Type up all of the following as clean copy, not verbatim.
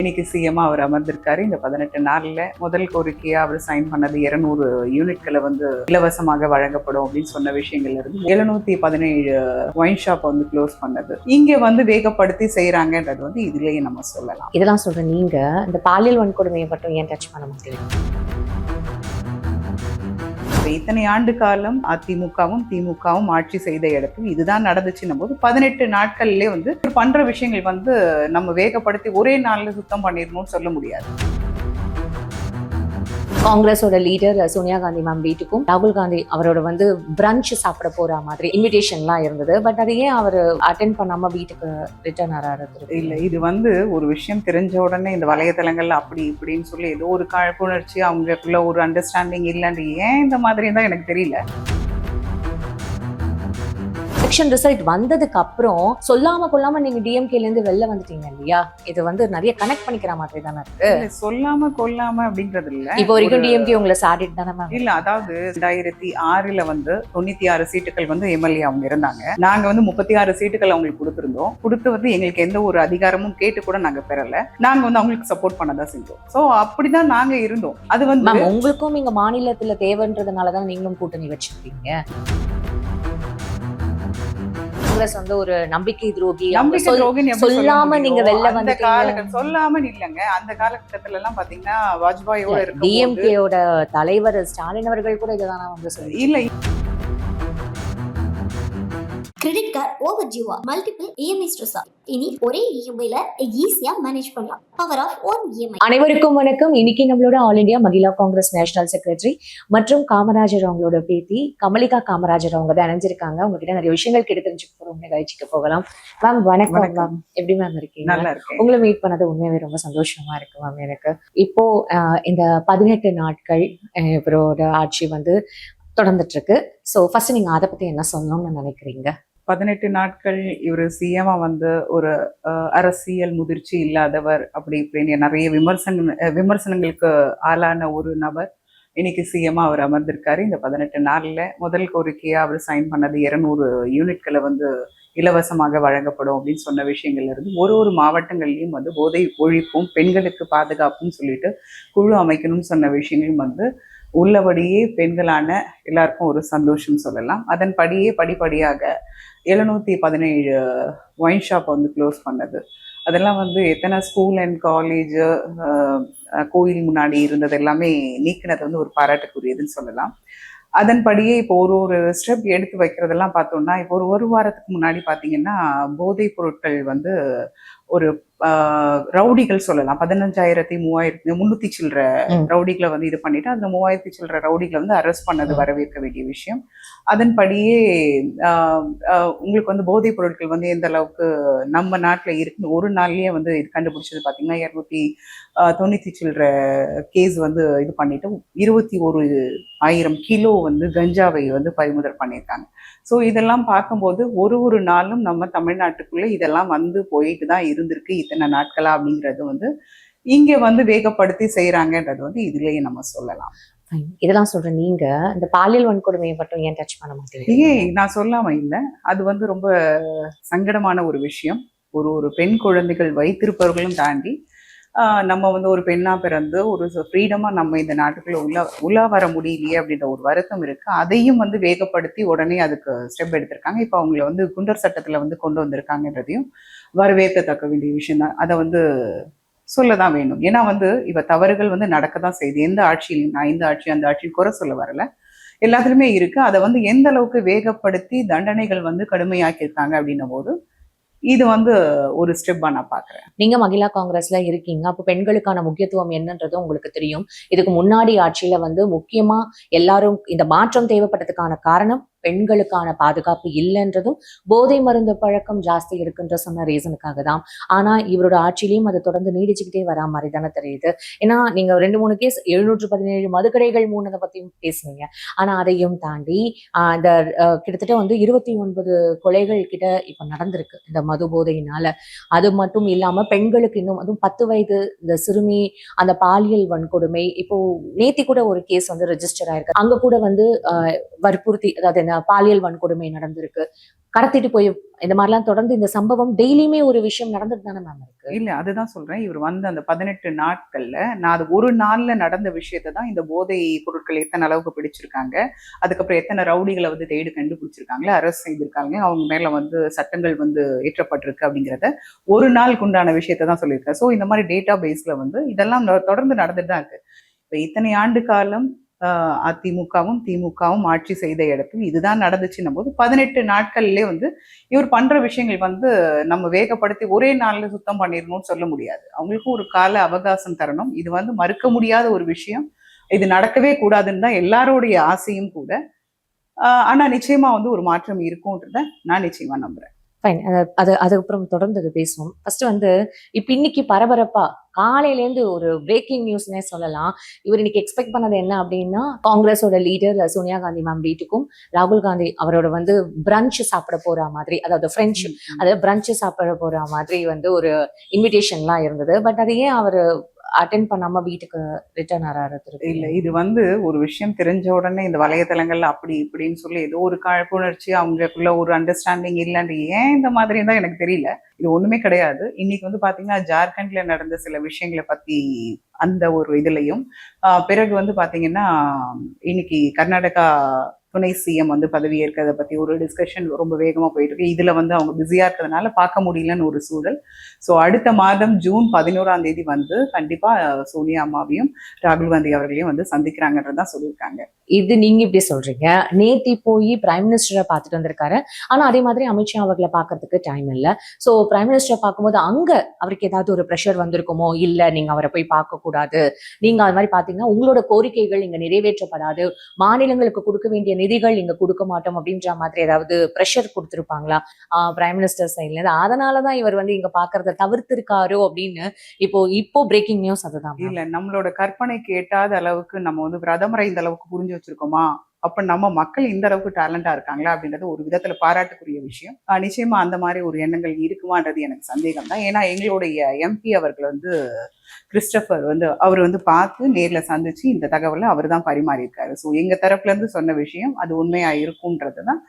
இன்னைக்கு சிஎம்மா அவர் அமர்ந்திருக்காரு. இந்த 18 நாள்ல முதல் கோரிக்கையா அவர் சைன் பண்ணது 200 யூனிட்களை இலவசமாக வழங்கப்படும் அப்படின்னு சொன்ன விஷயங்கள்ல இருந்து 717 ஒயின் ஷாப் க்ளோஸ் பண்ணது இங்க வேகப்படுத்தி செய்யறாங்கன்றது இதுலயே நம்ம சொல்லலாம். இதெல்லாம் சொல்ற நீங்க இந்த பாலியல் வன்கொடுமையை மட்டும் ஏன் டச் பண்ண மாட்டீங்க? இத்தனை ஆண்டு காலம் அதிமுகவும் திமுகவும் ஆட்சி செய்த இடத்தில் இதுதான் நடந்துச்சுன்னும் போது 18 நாட்கள்லயே பண்ற விஷயங்கள் நம்ம வேகப்படுத்தி ஒரே நாள்ல சுத்தம் பண்ணிடணும்னு சொல்ல முடியாது. காங்கிரஸோட லீடர் சோனியா காந்தி மேம் வீட்டுக்கும் ராகுல் காந்தி அவரோட பிரஞ்ச் சாப்பிட போற மாதிரி இன்விடேஷன்லாம் இருந்தது. பட் அதை ஏன் அவர் அட்டென்ட் பண்ணாம வீட்டுக்கு ரிட்டர்ன் ஆறாரு? இல்ல, இது ஒரு விஷயம் தெரிஞ்ச உடனே இந்த வலைதளங்கள்ல அப்படி இப்படின்னு சொல்லி ஏதோ ஒரு காழ்ப்புணர்ச்சி, அவங்களுக்குள்ள ஒரு அண்டர்ஸ்டாண்டிங் இல்லைன்னு ஏன் இந்த மாதிரி தான் எனக்கு தெரியல. எலெக்ஷன் ரிசல்ட் வந்ததுக்கு அப்புறம் சொல்லாம கொள்ளாம நீங்க டிஎம்கேல இருந்து வெளில வந்துட்டீங்க இல்லையா? இது நிறைய கனெக்ட் பண்ணிக்கிற மாதிரி தானே இருக்கு. சொல்லாம கொள்ளாம அப்படின்றது இல்ல. இப்போ வரைக்கும் டிஎம்கே உங்களை சாடிட்டு தானே இல்ல. அதாவது 2006ல 96 சீட்டுகள் எம்எல்ஏ அவங்க இருந்தாங்க. நாங்க 36 சீட்டுகள் அவங்களுக்கு கொடுத்திருந்தோம். கொடுத்து எங்களுக்கு எந்த ஒரு அதிகாரமும் கேட்டு கூட நாங்க பெறல. நாங்க அவங்களுக்கு சப்போர்ட் பண்ணதான் செஞ்சோம். சோ அப்படிதான் நாங்க இருந்தோம். அது உங்களுக்கும் இங்க மாநிலத்துல தேவைன்றதுனாலதான் நீங்களும் கூட்டணி வச்சிருக்கீங்க. ஒரு நம்பிக்கை துரோகி சொல்லாம நீங்க வெளில சொல்லாம இல்லங்க. அந்த காலகட்டத்துல எல்லாம் பாத்தீங்கன்னா வாஜ்பாயோட இருக்கு டிஎம்கேயோட தலைவர் ஸ்டாலின் அவர்கள் கூட இதெல்லாம் சொல்லி இல்ல. கிரெடிட் கார்டு ஓவர் டியூவா மல்டிபிள் இஎம்ஐ ஸ்ட்ரெஸ்ஸா இனி ஒரே இஎம்ஐல ஈஸியா மேனேஜ் பண்ணலாம். Power of one EMI. அனைவருக்கும் வணக்கம். இன்னைக்கு நம்மளோட all India Mahila Congress national secretary மற்றும் காமராஜர் அவங்களோட பேத்தி கமலிகா காமராஜர் அவங்க தான் இணைஞ்சிருக்காங்க. உங்ககிட்ட நிறைய விஷயங்கள் கேட்டு தெரிஞ்சுக்க போறோம். நிகழ்ச்சிக்கு போகலாம். மேம் வணக்கம். மேம் எப்படி மேம் இருக்கீங்க? நல்லா இருக்கு. உங்களை மீட் பண்ணது உண்மையாவே ரொம்ப சந்தோஷமா இருக்கு மேம். எனக்கு இப்போ இந்த 18 நாட்கள் இவரோட ஆட்சி தொடர்ந்துட்டு இருக்கு. ஸோ ஃபர்ஸ்ட் நீங்க அதை பத்தி என்ன சொல்லணும்னு நினைக்கிறீங்க? 18 நாட்கள் இவர் சிஎம்மா ஒரு அரசியல் முதிர்ச்சி இல்லாதவர் அப்படி இப்படின்னு நிறைய விமர்சனங்களுக்கு ஆளான ஒரு நபர் இன்னைக்கு சிஎம்மா அவர் அமர்ந்திருக்காரு. இந்த 18 நாள்ல முதல் கோரிக்கையா அவர் சைன் பண்ணது 200 யூனிட்களை இலவசமாக வழங்கப்படும் அப்படின்னு சொன்ன விஷயங்கள்ல இருந்து ஒரு மாவட்டங்கள்லயும் போதை ஒழிப்பும் பெண்களுக்கு பாதுகாப்பும் சொல்லிட்டு குழு அமைக்கணும்னு சொன்ன விஷயங்களும் உள்ளபடியே பெண்களான எல்லாருக்கும் ஒரு சந்தோஷம் சொல்லலாம். அதன்படியே படிப்படியாக 717 ஒயின் ஷாப் க்ளோஸ் பண்ணது. அதெல்லாம் எத்தனை ஸ்கூல் அண்ட் காலேஜ் கோயில் முன்னாடி இருந்தது எல்லாமே நீக்கினது ஒரு பாராட்டுக்குரியதுன்னு சொல்லலாம். அதன்படியே இப்போ ஒரு ஸ்டெப் எடுத்து வைக்கிறதெல்லாம் பார்த்தோம்னா, இப்போ ஒரு வாரத்துக்கு முன்னாடி பார்த்தீங்கன்னா போதைப் பொருட்கள் ஒரு ரவுடிகள் சொல்லலாம் 15,300 சில்லற ரவுடிகளை இது பண்ணிட்டு அதுல 3000 சில்லற ரவுடிகளை அரெஸ்ட் பண்ணது வரவேற்க வேண்டிய விஷயம். அதன்படியே உங்களுக்கு போதைப் பொருட்கள் எந்த அளவுக்கு நம்ம நாட்டுல இருக்குன்னு ஒரு நாள்லயே இது கண்டுபிடிச்சது பாத்தீங்கன்னா 290 சில்லற கேஸ் இது பண்ணிட்டு 21,000 கிலோ கஞ்சாவை பறிமுதல் பண்ணியிருக்காங்க. ஸோ இதெல்லாம் பார்க்கும்போது ஒரு நாளும் நம்ம தமிழ்நாட்டுக்குள்ள இதெல்லாம் போயிட்டு தான் இருந்திருக்கு இத்தனை நாட்களா அப்படிங்கிறது இங்க வேகப்படுத்தி செய்யறாங்கன்றது இதுலயே நம்ம சொல்லலாம். இதெல்லாம் சொல்ற நீங்க இந்த பாலியல் வன்கொடுமையை மட்டும் ஏன் டச் பண்ண மாட்டீங்க? நான் சொல்லாம இல்லை. அது ரொம்ப சங்கடமான ஒரு விஷயம். ஒரு பெண் குழந்தைகள் வைத்திருப்பவர்களும் தாண்டி நம்ம ஒரு பெண்ணா பிறந்து ஒரு ஃப்ரீடமா நம்ம இந்த நாட்டுக்குள்ள உலா வர முடியலையே அப்படின்ற ஒரு வருத்தம் இருக்கு. அதையும் வேகப்படுத்தி உடனே அதுக்கு ஸ்டெப் எடுத்திருக்காங்க. இப்போ அவங்கள குண்டர் சட்டத்துல கொண்டு வந்திருக்காங்கன்றதையும் வரவேற்கத்தக்க வேண்டிய விஷயம் தான். அதை சொல்லதான் வேணும். ஏன்னா இவ தவறுகள் நடக்கதான் செய்யுது. எந்த ஆட்சியிலும் நான் இந்த ஆட்சி அந்த ஆட்சியும் குறை சொல்ல வரல, எல்லாத்துலயுமே இருக்கு. அதை எந்த அளவுக்கு வேகப்படுத்தி தண்டனைகள் கடுமையாக்கியிருக்காங்க அப்படின்னும் போது இது ஒரு ஸ்டெப்பா நான் பாக்குறேன். நீங்க மகிழா காங்கிரஸ்ல இருக்கீங்க. அப்போ பெண்களுக்கான முக்கியத்துவம் என்னன்றது உங்களுக்கு தெரியும். இதுக்கு முன்னாடி ஆட்சியில முக்கியமா எல்லாரும் இந்த மாற்றம் தேவைப்பட்டதுக்கான காரணம் பெண்களுக்கான பாதுகாப்பு இல்லைன்றதும் போதை மருந்து பழக்கம் ஜாஸ்தி இருக்குன்ற சொன்ன ரீசனுக்காக தான். ஆனா இவரோட ஆட்சியிலையும் அதை தொடர்ந்து நீடிச்சுக்கிட்டே வரா மாதிரி தானே தெரியுது. ஏன்னா நீங்க 2-3 கேஸ் 717 மதுக்கடைகள் மூணதை பத்தியும் பேசுனீங்க. ஆனா அதையும் தாண்டி இந்த கிட்டத்தட்ட 29 கொலைகள் கிட்ட இப்ப நடந்திருக்கு இந்த மது போதையினால. அது மட்டும் இல்லாம பெண்களுக்கு இன்னும் அதுவும் 10 வயது இந்த சிறுமி அந்த பாலியல் வன்கொடுமை இப்போ நேத்தி கூட ஒரு கேஸ் ரெஜிஸ்டர் ஆயிருக்கு. அங்க கூட வற்புறுத்தி, அதாவது பாலியல் வன்கொடுமை நடந்திருக்கு, கடத்திட்டு போய் இந்த மாதிரிலாம் தொடர்ந்து இந்த சம்பவம் டெய்லியுமே ஒரு விஷயம் நடந்துட்டு தானே மேம் இருக்கு. இல்ல அதுதான் சொல்றேன். இவர் வந்து அந்த 18 நாட்கள்ல நான் அது ஒரு நாள்ல நடந்த விஷயத்தை தான் இந்த போதை பொருட்கள் எத்தனை அளவுக்கு பிடிச்சிருக்காங்க, அதுக்கப்புறம் எத்தனை ரவுடிகளை வந்து தேடி கண்டுபிடிச்சிருக்காங்க, அரசு செய்திருக்காங்க, அவங்க மேல வந்து சட்டங்கள் வந்து ஏற்றப்பட்டிருக்கு அப்படிங்கிறத ஒரு நாளுக்கு உண்டான விஷயத்தை தான் சொல்லியிருக்காரு. ஸோ இந்த மாதிரி டேட்டா பேஸ்ல வந்து இதெல்லாம் தொடர்ந்து நடந்துட்டு தான் இருக்கு. இப்ப இத்தனை ஆண்டு காலம் அதிமுகவும் திமுகவும் ஆட்சி செய்த இடத்தில் இதுதான் நடந்துச்சுன்னும் போது 18 நாட்கள்லயே வந்து இவர் பண்ற விஷயங்கள் வந்து நம்ம வேகப்படுத்தி ஒரே நாள்ல சுத்தம் பண்ணிடணும்னு சொல்ல முடியாது. அவங்களுக்கும் ஒரு கால அவகாசம் தரணும். இது வந்து மறுக்க முடியாத ஒரு விஷயம். இது நடக்கவே கூடாதுன்னு தான் எல்லாருடைய ஆசையும் கூட. ஆனா நிச்சயமா வந்து ஒரு மாற்றம் இருக்கும்ன்றத நான் நிச்சயமா நம்புறேன். ஃபைன். அதுக்கப்புறம் தொடர்ந்து அது பேசுவோம். ஃபர்ஸ்ட் வந்து இப்ப இன்னைக்கு பரபரப்பா காலையிலேருந்து ஒரு பிரேக்கிங் நியூஸ்னே சொல்லலாம். இவர் இன்னைக்கு எக்ஸ்பெக்ட் பண்ணது என்ன அப்படின்னா, காங்கிரஸோட லீடர் சோனியா காந்தி மேம் வீட்டுக்கும் ராகுல் காந்தி அவரோட வந்து பிரஞ்ச் சாப்பிட போற மாதிரி, அதாவது பிரெஞ்சு, அதாவது பிரஞ்ச் சாப்பிட போற மாதிரி வந்து ஒரு இன்விடேஷன்லாம் இருந்தது. பட் அது ஏன் அவர் அட்டென்ட் பண்ணாம வீட்டுக்கு ரிட்டர்ன் ஆறாரு? இல்ல இது வந்து ஒரு விஷயம் தெரிஞ்ச உடனே இந்த வலைத்தளங்கள்ல அப்படி இப்படின்னு சொல்லி ஏதோ ஒரு காழ்ப்புணர்ச்சி, அவங்களுக்குள்ள ஒரு அண்டர்ஸ்டாண்டிங் இல்லைன்னு ஏன் இந்த மாதிரி தான் எனக்கு தெரியல. இது ஒண்ணுமே கிடையாது. இன்னைக்கு வந்து பாத்தீங்கன்னா ஜார்க்கண்ட்ல நடந்த சில விஷயங்களை பத்தி அந்த ஒரு இதுலயும் பிறகு வந்து பாத்தீங்கன்னா இன்னைக்கு கர்நாடகா துணை சிஎம் வந்து பதவி ஏற்கிறத பத்தி ஒரு டிஸ்கஷன் ரொம்ப வேகமா போயிட்டு இருக்கு. இதுல வந்து அவங்க பிஸியா இருக்கிறதுனால பார்க்க முடியலன்னு ஒரு சூழல். ஸோ அடுத்த மாதம் ஜூன் 11ஆம் தேதி வந்து கண்டிப்பா சோனியா அம்மாவையும் ராகுல் காந்தி அவர்களையும் வந்து சந்திக்கிறாங்கன்றதான் சொல்லியிருக்காங்க. இது நீங்க இப்படி சொல்றீங்க. நேத்தி போய் பிரைம் மினிஸ்டரை பார்த்துட்டு வந்திருக்காரு. ஆனா அதே மாதிரி அமித்ஷா அவர்களை பார்க்கறதுக்கு டைம் இல்லை. ஸோ பிரைம் மினிஸ்டரை பார்க்கும்போது அங்க அவருக்கு ஏதாவது ஒரு ப்ரெஷர் வந்திருக்குமோ, இல்ல நீங்க அவரை போய் பார்க்க கூடாது, நீங்க அது மாதிரி பாத்தீங்கன்னா உங்களோட கோரிக்கைகள் இங்க நிறைவேற்றப்படாது, மாநிலங்களுக்கு கொடுக்க வேண்டிய நிதிகள் இங்க கொடுக்க மாட்டோம் அப்படின்ற மாதிரி ஏதாவது ப்ரெஷர் கொடுத்திருப்பாங்களா பிரைம் மினிஸ்டர் சைட்ல இருந்து? அதனாலதான் இவர் வந்து இங்க பாக்குறத தவிர்த்திருக்காரோ அப்படின்னு இப்போ பிரேக்கிங் நியூஸ் அதுதான். இல்ல நம்மளோட கற்பனைக்கு எட்டாத அளவுக்கு நம்ம வந்து பிரதமரை இந்த அளவுக்கு புரிஞ்சு வச்சிருக்கோமா, அப்ப நம்ம மக்கள் இந்த அளவுக்கு டேலண்டா இருக்காங்களா அப்படின்றது ஒரு விதத்துல பாராட்டுக்குரிய விஷயம். நிச்சயமா அந்த மாதிரி ஒரு எண்ணங்கள் இருக்குமான்றது எனக்கு சந்தேகம் தான். ஏன்னா எங்களுடைய எம்பி அவர்கள் வந்து கிறிஸ்டபர் வந்து அவர் வந்து பார்த்து நேர்ல சந்திச்சு இந்த தகவலை அவர் தான் பரிமாறியிருக்காரு. ஸோ எங்க தரப்புல இருந்து சொன்ன விஷயம் அது உண்மையா இருக்கும்ன்றது தான்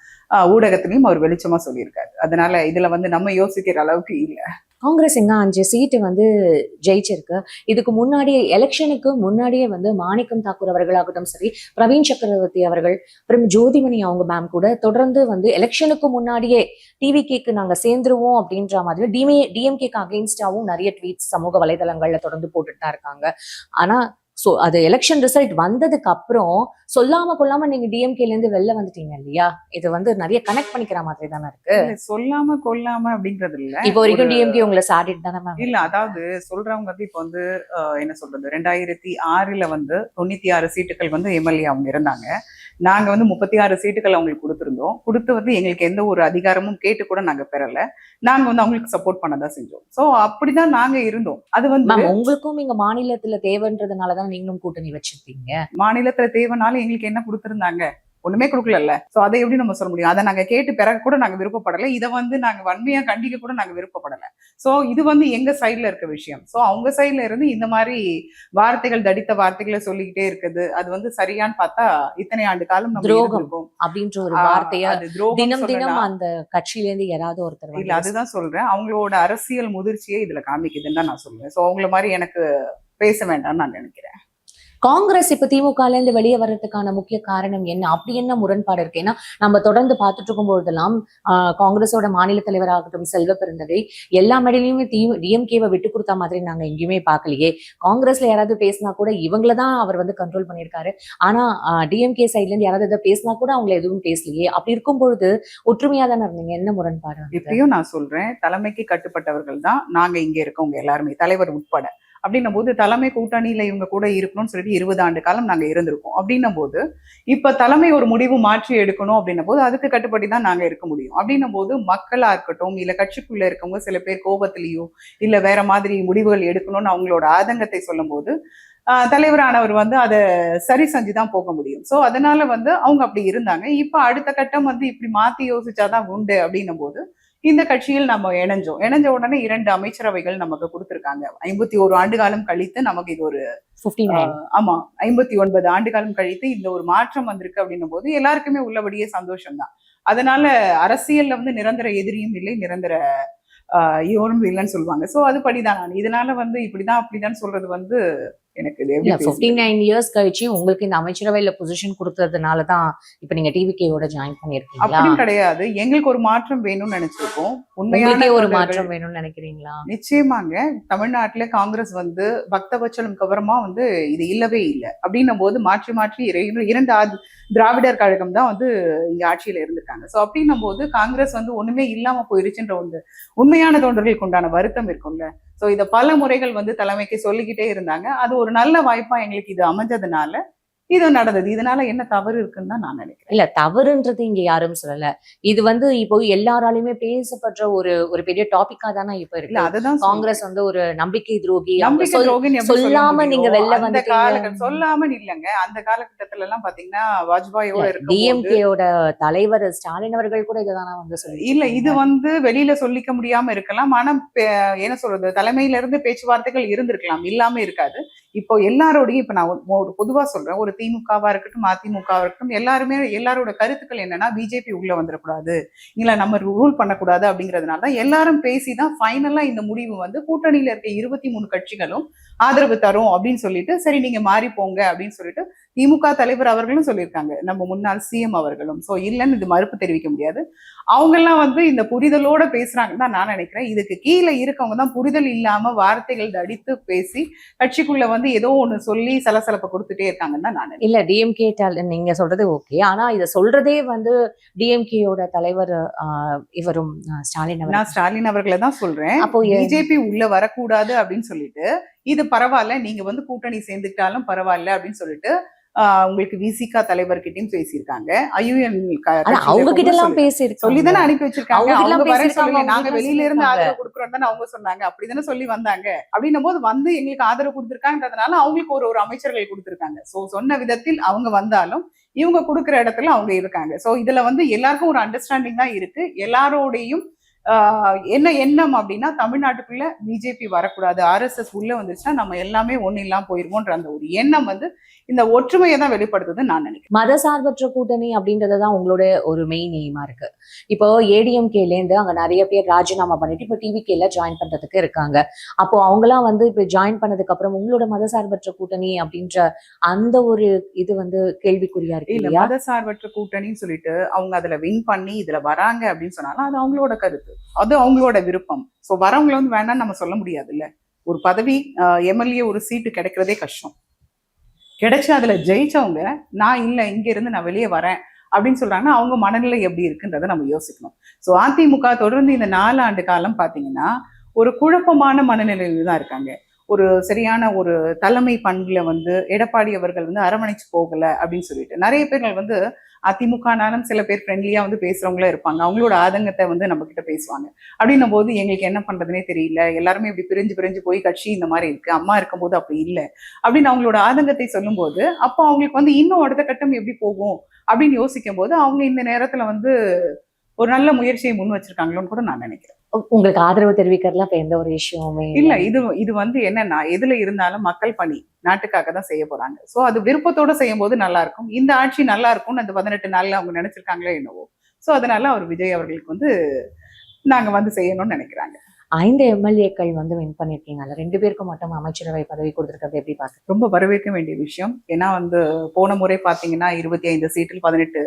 ஊடகத்திலையும் அவர் வெளிச்சமா சொல்லியிருக்காரு. அதனால இதுல வந்து நம்ம யோசிக்கிற அளவுக்கு இல்லை. காங்கிரஸ் எங்க 5 சீட்டு வந்து ஜெயிச்சிருக்கு. இதுக்கு முன்னாடியே எலெக்ஷனுக்கு முன்னாடியே வந்து மாணிக்கம் தாக்கூர் அவர்களாகட்டும் சரி, பிரவீன் சக்கரவர்த்தி அவர்கள், அப்புறம் ஜோதிமணி அவங்க மேம் கூட தொடர்ந்து வந்து எலெக்ஷனுக்கு முன்னாடியே டிவிகேக்கு நாங்க சேர்ந்துருவோம் அப்படின்ற மாதிரி டிஎம்கேக்கு அகெயின்ஸ்டாவும் நிறைய ட்வீட்ஸ் சமூக வலைதளங்கள்ல தொடர்ந்து போட்டுட்டு தான் இருக்காங்க. ஆனா அது எலெக்ஷன் ரிசல்ட் வந்ததுக்கு அப்புறம் சொல்லாம கொள்ளாம நீங்க டிஎம்கேல இருந்து வெளில வந்துட்டீங்க இல்லையா? இது வந்து நிறைய கனெக்ட் பண்ணிக்கிற மாதிரி தானே இருக்கு. சொல்லாம கொள்ளாம அப்படின்றது இல்ல. இப்போ வரைக்கும் டிஎம்கே உங்களை சாடிட்டு தானே மேம்? இல்ல அதாவது சொல்றவங்க வந்து இப்ப வந்து என்ன சொல்றது, 2006 வந்து 96 சீட்டுகள் வந்து எம்எல்ஏ அவங்க இருந்தாங்க. நாங்க வந்து 36 சீட்டுகள் அவங்களுக்கு கொடுத்திருந்தோம். கொடுத்து வந்து எங்களுக்கு எந்த ஒரு அதிகாரமும் கேட்டு கூட நாங்க பெறல. நாங்க வந்து அவங்களுக்கு சப்போர்ட் பண்ணதான் செஞ்சோம். சோ அப்படிதான் நாங்க இருந்தோம். அது வந்து உங்களுக்கும் இங்க மாநிலத்துல தேவைன்றதுனாலதான் நீங்களும் கூட்டணி வச்சிருக்கீங்க. மாநிலத்துல தேவைனாலும் எங்களுக்கு என்ன கொடுத்திருந்தாங்க? ஒண்ணுமே கொடுக்கல. சோ அதை எப்படி நம்ம சொல்ல முடியும்? அதை நாங்க கேட்டு பிறகு கூட நாங்க விருப்பப்படல. இதை வந்து நாங்க வன்மையா கண்டிக்க கூட நாங்க விருப்பப்படல. சோ இது வந்து எங்க சைட்ல இருக்க விஷயம். சோ அவங்க சைட்ல இருந்து இந்த மாதிரி வார்த்தைகள், தடித்த வார்த்தைகளை சொல்லிக்கிட்டே இருக்குது. அது வந்து சரியான்னு பார்த்தா இத்தனை ஆண்டு காலம் நம்ம துரோகம் அப்படின்ற ஒரு வார்த்தையா தினம் தினம் அந்த கட்சியில இருந்து யாராவது ஒருத்தர் இல்ல அதுதான் சொல்றேன். அவங்களோட அரசியல் முதிர்ச்சியை இதுல காமிக்குதுன்னு தான் நான் சொல்றேன். சோ அவங்கள மாதிரி எனக்கு பேச வேண்டாம்னு நான் நினைக்கிறேன். காங்கிரஸ் இப்ப திமுகல இருந்து வெளியே வர்றதுக்கான முக்கிய காரணம் என்ன? அப்படி என்ன முரண்பாடு இருக்கு? ஏன்னா நம்ம தொடர்ந்து பார்த்துட்டு இருக்கும் பொழுதெல்லாம் காங்கிரஸோட மாநில தலைவராகட்டும் செல்வ பெருந்தகை எல்லா மேடையிலுமே டிஎம்கேவை விட்டு கொடுத்த மாதிரி நாங்க எங்கேயுமே பார்க்கலையே. காங்கிரஸ்ல யாராவது பேசினா கூட இவங்களதான் அவர் வந்து கண்ட்ரோல் பண்ணியிருக்காரு. ஆனா டிஎம்கே சைட்ல இருந்து யாராவது எதாவது பேசினா கூட அவங்களை எதுவும் பேசலையே. அப்படி இருக்கும் பொழுது ஒற்றுமையா தானே இருந்தீங்க. என்ன முரண்பாடு? இப்பயும் நான் சொல்றேன், தலைமைக்கு கட்டுப்பட்டவர்கள் தான் நாங்க இங்க இருக்கவங்க எல்லாருமே, தலைவர் உட்பட. அப்படின்னும் போது தலைமை கூட்டணியில இவங்க கூட இருக்கணும்னு சொல்லிட்டு 20 ஆண்டு காலம் நாங்க இருந்திருக்கோம். அப்படின்னும் போது இப்ப தலைமை ஒரு முடிவு மாற்றி எடுக்கணும் அப்படின்னும் போது அதுக்கு கட்டுப்படி தான் நாங்க இருக்க முடியும். அப்படின்னும் போது மக்களா இருக்கட்டும், இல்ல கட்சிக்குள்ள இருக்கவங்க சில பேர் கோபத்திலேயோ இல்ல வேற மாதிரி முடிவுகள் எடுக்கணும்னு அவங்களோட ஆதங்கத்தை சொல்லும் போது தலைவரானவர் வந்து அதை சரி செஞ்சுதான் போக முடியும். சோ அதனால வந்து அவங்க அப்படி இருந்தாங்க. இப்ப அடுத்த கட்டம் வந்து இப்படி மாத்தி யோசிச்சாதான் உண்டு அப்படின்னும் போது இந்த கட்சியில் நம்ம இணைஞ்ச உடனே 2 அமைச்சரவைகள் நமக்கு கொடுத்திருக்காங்க. 51 ஆண்டு காலம் கழித்து நமக்கு இது ஒரு 59. ஆமா 59 ஆண்டு காலம் கழித்து இந்த ஒரு மாற்றம் வந்திருக்கு அப்படின்னும் போது எல்லாருக்குமே உள்ளபடியே சந்தோஷம் தான். அதனால அரசியல்ல வந்து நிரந்தர எதிரியும் இல்லை, நிரந்தர இவரும் இல்லைன்னு சொல்லுவாங்க. சோ அது படிதான். நான் இதனால வந்து இப்படிதான் அப்படிதான் சொல்றது வந்து எனக்கு இது இல்ல எப்படி பேசுறது? 59 இயர்ஸ் கழிச்சு உங்களுக்கு இந்த அமைச்சரவையில பொசிஷன் கொடுத்ததுனால தான் இப்ப நீங்க டிவிகேயோட ஜாயின் பண்ணிருக்கீங்களா? அப்படின்னு கிடையாது. எங்களுக்கு ஒரு மாற்றம் வேணும்னு நினைச்சிருக்கோம். உண்மையான உங்களுக்கே ஒரு தொண்டர்கள் மாற்றம் வேணும்னு நினைக்கிறீங்களா? நிச்சயமாங்க. தமிழ்நாட்டுல காங்கிரஸ் வந்து பக்தவச்சலுக்கு அப்புறமா வந்து இது இல்லவே இல்லை அப்படின்னும் போது மாற்றி மாற்றி 2 திராவிடர் கழகம் தான் வந்து இங்க ஆட்சியில இருந்திருக்காங்க. சோ அப்படின்னும் போது காங்கிரஸ் வந்து ஒண்ணுமே இல்லாம போயிருச்சுன்ற ஒரு உண்மையான தொண்டர்களுக்கு உண்டான வருத்தம் இருக்கும்ல. சோ இத பல முறைகள் வந்து தலைமைக்கு சொல்லிக்கிட்டே இருந்தாங்க. அது ஒரு நல்ல வாய்ப்பா எங்களுக்கு இது அமைஞ்சதுனால இது நடந்தது. இதனால என்ன தவறு இருக்குன்னு தான் நான் நினைக்கிறேன். இல்ல தவறுன்றது இங்க யாரும் சொல்லல. இது வந்து இப்போ எல்லாராலையுமே பேசப்படுற ஒரு பெரிய டாபிக்கா தானே இப்ப இல்ல இருக்கு. அதுதான் சொல்றேன். காங்கிரஸ் வந்து ஒரு நம்பிக்கை துரோகி, அவங்க நம்பிக்கை துரோகின்னு எப்படி சொல்ல சொல்லாம நீங்க முடியும்? வெளில அந்த வந்துட்டீங்க. சொல்லாம இல்லைங்க. அந்த காலகட்டத்துல எல்லாம் பாத்தீங்கன்னா வாஜ்பாயோட இருக்கும்போது டிஎம்கேயோட தலைவர் ஸ்டாலின் அவர்கள் கூட இததானே வந்து இல்ல இது சொல்லி வந்து வெளியில சொல்லிக்க முடியாம இருக்கலாம். ஆனா என்ன சொல்றது, தலைமையில இருந்து பேச்சுவார்த்தைகள் இருந்திருக்கலாம், இல்லாம இருக்காது. இப்போ எல்லாரோடையும் இப்ப நான் ஒரு பொதுவா சொல்றேன், ஒரு திமுகவா இருக்கட்டும், அதிமுகவா இருக்கட்டும், எல்லாரோட கருத்துக்கள் என்னன்னா பிஜேபி உள்ள வந்துடக்கூடாது, இல்ல நம்ம ரூல் பண்ணக்கூடாது அப்படிங்கிறதுனால தான் எல்லாரும் பேசிதான் ஃபைனலா இந்த முடிவு வந்து கூட்டணியில இருக்க 23 கட்சிகளும் ஆதரவு தரும் அப்படின்னு சொல்லிட்டு, சரி நீங்க மாறி போங்க அப்படின்னு சொல்லிட்டு திமுக தலைவர் அவர்களும் சொல்லியிருக்காங்க, நம்ம முன்னாள் சிஎம் அவர்களும். சோ இல்லைன்னு இது மறுப்பு தெரிவிக்க முடியாது. அவங்க எல்லாம் வந்து இந்த புரிதலோட பேசுறாங்கன்னு தான் நான் நினைக்கிறேன். இதுக்கு கீழே இருக்கவங்க தான் புரிதல் இல்லாம வார்த்தைகள் அடித்து பேசி கட்சிக்குள்ள வந்து ஏதோ ஒண்ணு சொல்லி சலசலப்பை கொடுத்துட்டே இருக்காங்கன்னு தான் நான் நினைக்கிறேன். இல்ல டிஎம்கே நீங்க சொல்றது ஓகே. ஆனா இத சொல்றதே வந்து டிஎம்கேயோட தலைவர் இவரும் ஸ்டாலின் அவர். நான் ஸ்டாலின் அவர்களை தான் சொல்றேன். அப்போ பிஜேபி உள்ள வரக்கூடாது அப்படின்னு சொல்லிட்டு, இது பரவாயில்ல நீங்க வந்து கூட்டணி சேர்ந்துக்கிட்டாலும் பரவாயில்ல அப்படின்னு சொல்லிட்டு உங்களுக்கு விசிகா தலைவர்கிட்டயும் பேசியிருக்காங்க. ஐயுஎன் அவங்க கிட்ட எல்லாம் பேசியிருக்காங்க. சொல்லிதானே அனுப்பி வச்சிருக்காங்க. அவங்க அவங்க வர பேசியிருக்காங்க, சொல்லி அவங்க நாங்க கிட்ட வெளியில இருந்து சொல்லியிருக்காங்க. ஆதரவு கொடுக்குறோம் தானே அவங்க சொன்னாங்க. அப்படிதானே சொல்லி வந்தாங்க. அப்படின்னும் போது வந்து எங்களுக்கு ஆதரவு கொடுத்திருக்காங்கன்றதுனால அவங்களுக்கு ஒரு அமைச்சர்கள் கொடுத்திருக்காங்க. சோ சொன்ன விதத்தில் அவங்க வந்தாலும் இவங்க கொடுக்குற இடத்துல அவங்க இருக்காங்க. சோ இதுல வந்து எல்லாருக்கும் ஒரு அண்டர்ஸ்டாண்டிங் தான் இருக்கு. எல்லாரோடையும் என்ன எண்ணம் அப்படின்னா, தமிழ்நாட்டுக்குள்ள பிஜேபி வரக்கூடாது, ஆர்எஸ்எஸ் உள்ள வந்துருச்சுன்னா நம்ம எல்லாமே ஒண்ணு இல்லாம போயிருவோன்ற அந்த ஒரு எண்ணம் வந்து இந்த ஒற்றுமையை தான் வெளிப்படுத்துதுன்னு நான் நினைக்கிறேன். மதசார்பற்ற கூட்டணி அப்படின்றதுதான் உங்களோட ஒரு மெயின் எய்மா இருக்கு. இப்போ ஏடிஎம்கேல இருந்து அங்க நிறைய பேர் ராஜினாமா பண்ணிட்டு இப்போ டிவிகேல ஜாயின் பண்றதுக்கு இருக்காங்க. அப்போ அவங்கலாம் வந்து இப்ப ஜாயின் பண்ணதுக்கு அப்புறம் உங்களோட மதசார்பற்ற கூட்டணி அப்படின்ற அந்த ஒரு இது வந்து கேள்விக்குறியா இருக்கு இல்ல இல்லையா? மதசார்பற்ற கூட்டணின்னு சொல்லிட்டு அவங்க அதுல வின் பண்ணி இதுல வராங்க அப்படின்னு சொன்னாலும் அது அவங்களோட கருத்து, அது அவங்களோட விருப்பம். சோ வரவங்களை வந்து வேண்டாம்னு நம்ம சொல்ல முடியாது இல்ல. ஒரு பதவி எம்எல்ஏ ஒரு சீட்டு கிடைக்கிறதே கஷ்டம். கிடைச்சு அதுல ஜெயிச்சவங்க நான் இல்ல இங்க இருந்து நான் வெளியே வரேன் அப்படின்னு சொல்றாங்கன்னா அவங்க மனநிலை எப்படி இருக்குன்றதை நம்ம யோசிக்கணும். சோ அதிமுக தொடர்ந்து இந்த 4 ஆண்டு காலம் பாத்தீங்கன்னா ஒரு குழப்பமான மனநிலையில தான் இருக்காங்க. ஒரு சரியான ஒரு தலைமை பண்புல வந்து எடப்பாடி அவர்கள் வந்து அரவணைச்சு போகல அப்படின்னு சொல்லிட்டு நிறைய பேர்கள் வந்து அதிமுகனாலும் சில பேர் ஃப்ரெண்ட்லியா வந்து பேசுறவங்களா இருப்பாங்க. அவங்களோட ஆதங்கத்தை வந்து நம்ம கிட்ட பேசுவாங்க. அப்படின்னும் போது எங்களுக்கு என்ன பண்றதுனே தெரியல, எல்லாருமே இப்படி பிரிஞ்சு போய் கட்சி இந்த மாதிரி இருக்கு, அம்மா இருக்கும்போது அப்படி இல்லை அப்படின்னு அவங்களோட ஆதங்கத்தை சொல்லும் போது அப்போ அவங்களுக்கு வந்து இன்னும் அடுத்த கட்டம் எப்படி போகும் அப்படின்னு யோசிக்கும் போது அவங்க இந்த நேரத்துல வந்து ஒரு நல்ல முயற்சியை முன் வச்சிருக்காங்களோன்னு கூட நான் நினைக்கிறேன். உங்களுக்கு ஆதரவு தெரிவிக்கிறதுல இப்ப எந்த ஒரு விஷயமுமே இல்ல. இது வந்து என்னன்னா எதுல இருந்தாலும் மக்கள் பணி நாட்டுக்காக தான் செய்ய போறாங்க. சோ அது விருப்பத்தோட செய்யும் போது நல்லா இருக்கும். இந்த ஆட்சி நல்லா இருக்கும்னு அந்த 18 நாள்ல அவங்க நினைச்சிருக்காங்களோ என்னவோ. சோ அதனால அவர் விஜய் அவர்களுக்கு வந்து நாங்க வந்து செய்யணும்னு நினைக்கிறாங்க. 5 எம்எல்ஏக்கள் வந்து வின் பண்ணிருக்கீங்க. அதுல 2 பேருக்கு மட்டும் அமைச்சரவை பதவி கொடுத்திருக்கிறது எப்படி பாக்குறீங்க? ரொம்ப வரவேற்க வேண்டிய விஷயம். ஏன்னா வந்து போன முறை பாத்தீங்கன்னா 25 சீட்டில் 18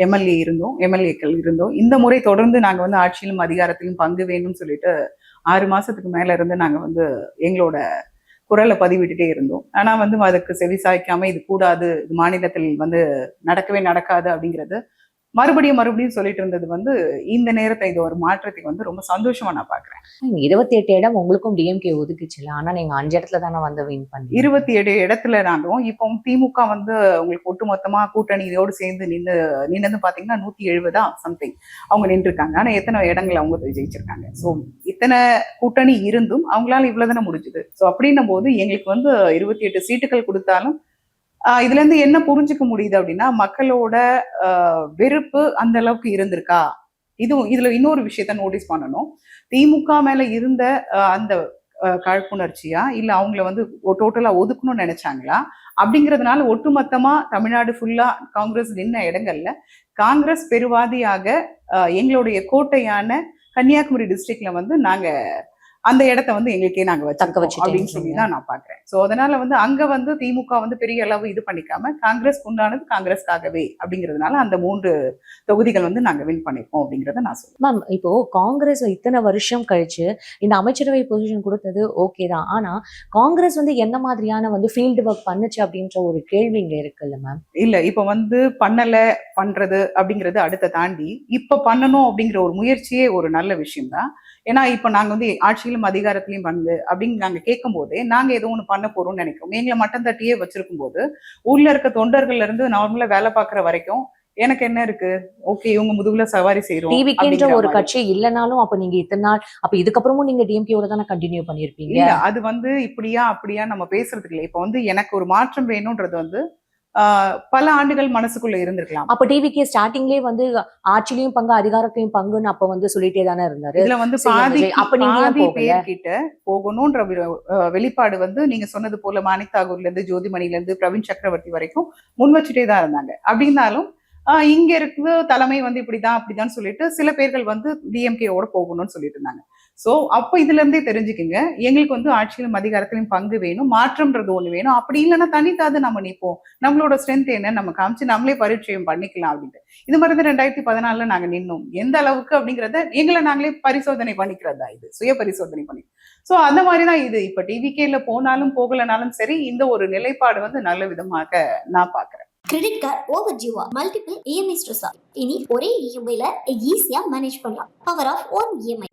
எம்எல்ஏக்கள் இருந்தோம். இந்த முறை தொடர்ந்து நாங்க வந்து ஆட்சியிலும் அதிகாரத்திலும் பங்கு வேணும்னு சொல்லிட்டு 6 மாசத்துக்கு மேல இருந்து நாங்க வந்து எங்களோட குரலை பதிவிட்டுட்டே இருந்தோம். ஆனா வந்து அதுக்கு செவிசாய்க்காம இது கூடாது, இது மாநிலத்தில் வந்து நடக்கவே நடக்காது அப்படிங்கிறது மறுபடியும் சொல்லிட்டு இருந்தது வந்து இந்த நேரத்தை இது ஒரு மாற்றத்தை வந்து ரொம்ப சந்தோஷமா நான் பாக்குறேன். 28 இடம் உங்களுக்கும் டிஎம்கே ஒதுக்கிச்சுல, ஆனா நீங்க 5 இடத்துல தானே வந்து வின் பண்ணி 27 இடத்துல நாங்களும் இப்போ திமுக வந்து உங்களுக்கு ஒட்டுமொத்தமா கூட்டணியோடு சேர்ந்து நின்று பாத்தீங்கன்னா 170 சம்திங் அவங்க நின்று இருக்காங்க. ஆனா எத்தனை இடங்கள் அவங்க ஜெயிச்சிருக்காங்க. சோ இத்தனை கூட்டணி இருந்தும் அவங்களால இவ்வளவுதானே முடிஞ்சுது. சோ அப்படின்னும் போது எங்களுக்கு வந்து 28 சீட்டுகள் கொடுத்தாலும் இதுல இருந்து என்ன புரிஞ்சுக்க முடியுது அப்படின்னா மக்களோட வெறுப்பு அந்த அளவுக்கு இருந்திருக்கா, இதுல இன்னொரு விஷயத்த நோட்டீஸ் பண்ணணும். திமுக மேல இருந்த அந்த காழ்ப்புணர்ச்சியா இல்ல அவங்கள வந்து டோட்டலா ஒதுக்கணும்னு நினைச்சாங்களா அப்படிங்கிறதுனால ஒட்டுமொத்தமா தமிழ்நாடு ஃபுல்லா காங்கிரஸ் நின்ன இடங்கள்ல காங்கிரஸ் பெருவாதியாக எங்களுடைய கோட்டையான கன்னியாகுமரி டிஸ்ட்ரிக்ட்ல வந்து நாங்க அந்த இடத்த வந்து எங்களுக்கே நாங்க தக்க வச்சுட்டீங்க அப்படின்னு சொல்லி தான் நான் பாக்குறேன். சோ அதனால வந்து அங்க வந்து திமுக வந்து பெரிய அளவு இது பண்ணிக்காம காங்கிரஸ் உண்டானது காங்கிரஸ்க்காகவே அப்படிங்கிறதுனால அந்த 3 தொகுதிகள் வந்து நாங்க வின் பண்ணிருக்கோம் அப்படிங்கறத நான் சொல்றேன். மேம். இப்போ காங்கிரஸ் இத்தனை வருஷம் கழிச்சு இந்த அமைச்சரவை பொசிஷன் கொடுத்தது ஓகே தான். ஆனா காங்கிரஸ் வந்து என்ன மாதிரியான வந்து ஃபீல்டு ஒர்க் பண்ணுச்சு அப்படின்ற ஒரு கேள்வி இங்க இருக்குல்ல மேம்? இல்ல இப்ப வந்து பண்றது அப்படிங்கறது அடுத்த தாண்டி இப்ப பண்ணணும் அப்படிங்கிற ஒரு முயற்சியே ஒரு நல்ல விஷயம் தான். ஏன்னா இப்ப நாங்க வந்து ஆட்சியிலும் அதிகாரத்திலையும் வந்து அப்படின்னு நாங்க கேட்கும் போதே நாங்க ஏதோ ஒண்ணு பண்ண போறோம்னு நினைக்கிறோம். எங்களை மட்டம் தட்டியே வச்சிருக்கும் போது ஊர்ல இருக்க தொண்டர்கள்ல இருந்து நார்மலா வேலை பார்க்குற வரைக்கும் எனக்கு என்ன இருக்கு, ஓகே இவங்க முதுகுல சவாரி செய்யறோம் டிவிக்கேன்ற ஒரு கட்சி இல்லைனாலும் அப்ப நீங்க இத்தனை நாள் அப்ப இதுக்கப்புறமும் நீங்க டிஎம்கேவோட தானே கண்டினியூ பண்ணிருப்பீங்க? இல்ல அது வந்து இப்படியா அப்படியா நம்ம பேசுறதுக்கு இல்லை. இப்ப வந்து எனக்கு ஒரு மாற்றம் வேணும்ன்றது வந்து பல ஆண்டுகள் மனசுக்குள்ள இருந்திருக்கலாம். அப்ப டிவிகே ஸ்டார்டிங்லயே வந்து ஆட்சியிலையும் பங்கு அதிகாரத்திலையும் பங்குன்னு அப்ப வந்து சொல்லிட்டே தானே இருந்தாரு. இதுல வந்து அப்ப நீங்க ஏன் பாதி போகல? பேர்கிட்ட போகணும்ன்ற வெளிப்பாடு வந்து நீங்க சொன்னது போல மாணிக் தாகூர்ல இருந்து ஜோதிமணில இருந்து பிரவீன் சக்கரவர்த்தி வரைக்கும் முன் வச்சுட்டே தான் இருந்தாங்க. அப்படின்னாலும் இங்க இருக்கிற தலைமை வந்து இப்படிதான் அப்படிதான் சொல்லிட்டு சில பேர்கள் வந்து டிஎம்கேவோட போகணும்னு சொல்லிட்டு இருந்தாங்க. சோ அப்ப இதுல இருந்தே தெரிஞ்சுக்குங்க, எங்களுக்கு வந்து ஆட்சியிலும் அதிகாரத்திலும் பங்கு வேணும், மாற்றம்ன்றது ஒண்ணு வேணும். அப்படி இல்லைன்னா தனிக்காது நம்ம நிற்போம், நம்மளோட ஸ்ட்ரென்த் என்ன நம்ம காமிச்சு நம்மளே பரிச்சயம் பண்ணிக்கலாம் அப்படின்ட்டு. இது மாதிரி தான் 2014 நாங்க நின்னோம். எந்த அளவுக்கு அப்படிங்கறத எங்களை நாங்களே பரிசோதனை பண்ணிக்கிறதா, இது சுய பரிசோதனை பண்ணி. சோ அந்த மாதிரிதான் இது. இப்ப டிவிகேல போனாலும் போகலனாலும் சரி, இந்த ஒரு நிலைப்பாடு வந்து நல்ல விதமாக நான் பாக்குறேன். கிரெடிட் கார்டு ஓவர் ஜீவா மல்டிபிள் இஎம்ஐ ஸ்ட்ரெஸ். இனி ஒரே இஎம்ஐல ஈஸியா மேனேஜ் பண்ணலாம். Power of one EMI.